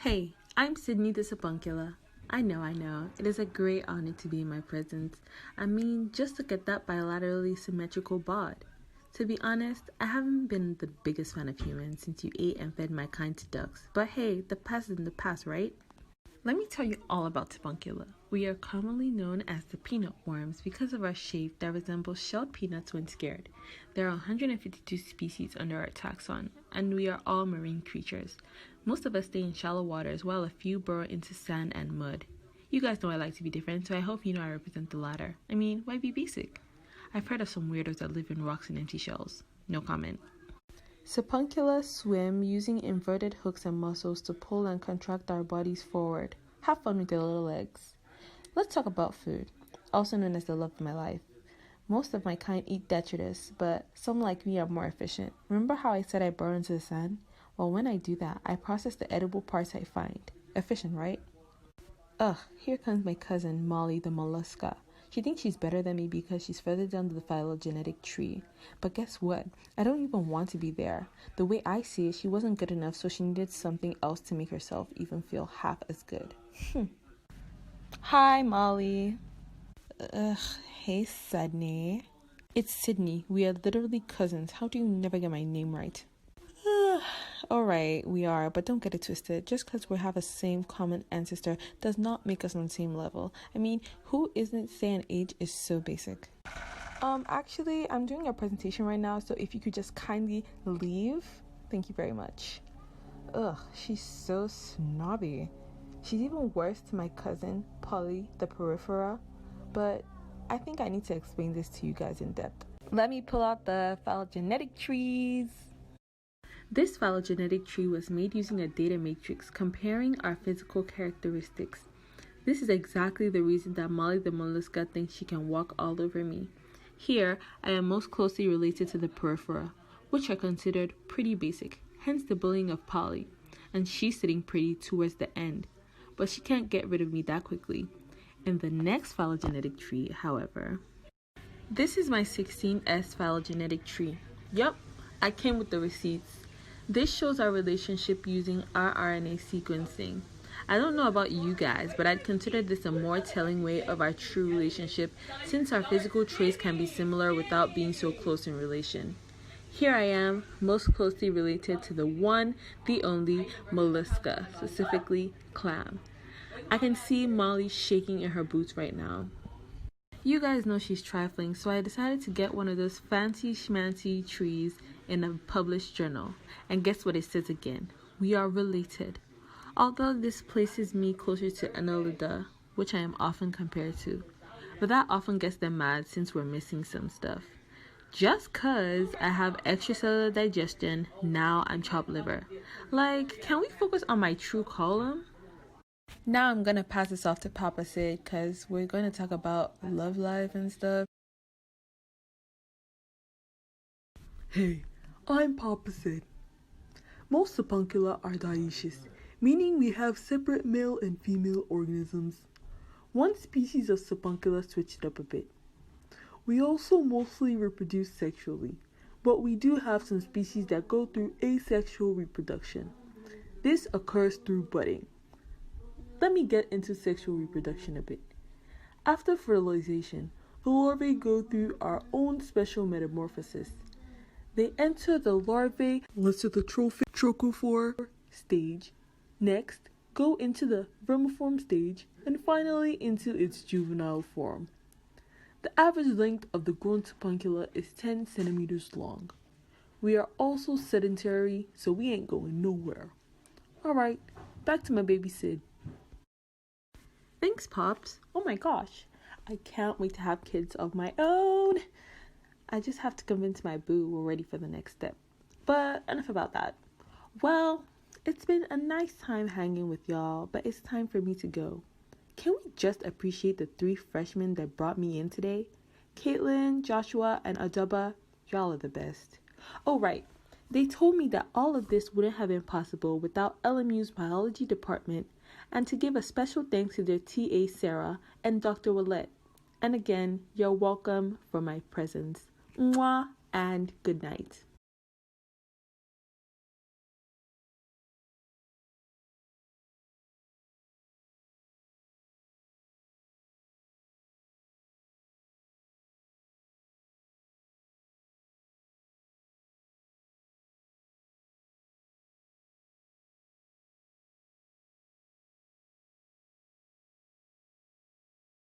Hey, I'm Sydney the Sipuncula. I know. It is a great honor to be in my presence. I mean, just look at that bilaterally symmetrical bod. To be honest, I haven't been the biggest fan of humans since you ate and fed my kind to ducks. But hey, the past is in the past, right? Let me tell you all about Sipuncula. We are commonly known as the peanut worms because of our shape that resembles shelled peanuts when scared. There are 152 species under our taxon, and we are all marine creatures. Most of us stay in shallow waters while a few burrow into sand and mud. You guys know I like to be different, so I hope you know I represent the latter. I mean, why be basic? I've heard of some weirdos that live in rocks and empty shells. No comment. Sipuncula swim using inverted hooks and muscles to pull and contract our bodies forward. Have fun with your little legs. Let's talk about food, also known as the love of my life. Most of my kind eat detritus, but some like me are more efficient. Remember how I said I burrow into the sand? Well, when I do that, I process the edible parts I find. Efficient, right? Ugh, here comes my cousin, Molly the mollusca. She thinks she's better than me because she's further down the phylogenetic tree. But guess what? I don't even want to be there. The way I see it, she wasn't good enough, so she needed something else to make herself even feel half as good. Hi, Molly. Ugh, hey, Sydney. It's Sydney. We are literally cousins. How do you never get my name right? Alright, we are, but don't get it twisted. Just because we have a same common ancestor does not make us on the same level. I mean, who isn't saying age is so basic? Actually, I'm doing a presentation right now, so if you could just kindly leave. Thank you very much. Ugh, she's so snobby. She's even worse to my cousin, Polly, the peripheral. But I think I need to explain this to you guys in depth. Let me pull out the phylogenetic trees. This phylogenetic tree was made using a data matrix comparing our physical characteristics. This is exactly the reason that Molly the mollusca thinks she can walk all over me. Here, I am most closely related to the peripheral, which are considered pretty basic, hence the bullying of Polly, and she's sitting pretty towards the end. But she can't get rid of me that quickly. In the next phylogenetic tree, however, this is my 16S phylogenetic tree. Yup, I came with the receipts. This shows our relationship using rRNA sequencing. I don't know about you guys, but I'd consider this a more telling way of our true relationship since our physical traits can be similar without being so close in relation. Here I am, most closely related to the one, the only mollusca, specifically clam. I can see Molly shaking in her boots right now. You guys know she's trifling, so I decided to get one of those fancy schmancy trees in a published journal. And guess what it says again? We are related. Although this places me closer to Annelida, which I am often compared to. But that often gets them mad since we're missing some stuff. Just cause I have extracellular digestion, now I'm chopped liver. Like, can we focus on my true column? Now I'm gonna pass this off to Papa Sid because we're gonna talk about love life and stuff. Hey, I'm Papa Sid. Most Sipuncula are dioecious, meaning we have separate male and female organisms. One species of Sipuncula switched it up a bit. We also mostly reproduce sexually, but we do have some species that go through asexual reproduction. This occurs through budding. Let me get into sexual reproduction a bit. After fertilization, the larvae go through our own special metamorphosis. They enter the larvae lithotrophic trochophore stage, next go into the vermiform stage, and finally into its juvenile form. The average length of the grown Sipuncula is 10 centimeters long. We are also sedentary, so we ain't going nowhere. Alright, back to my baby Sid. Thanks, Pops. Oh my gosh, I can't wait to have kids of my own. I just have to convince my boo we're ready for the next step. But enough about that. Well, it's been a nice time hanging with y'all, but it's time for me to go. Can we just appreciate the 3 freshmen that brought me in today? Caitlin, Joshua, and Adaba, y'all are the best. Oh right, they told me that all of this wouldn't have been possible without LMU's biology department, and to give a special thanks to their TA Sarah and Dr. Willette. And again, you're welcome for my presence. Mwah and good night.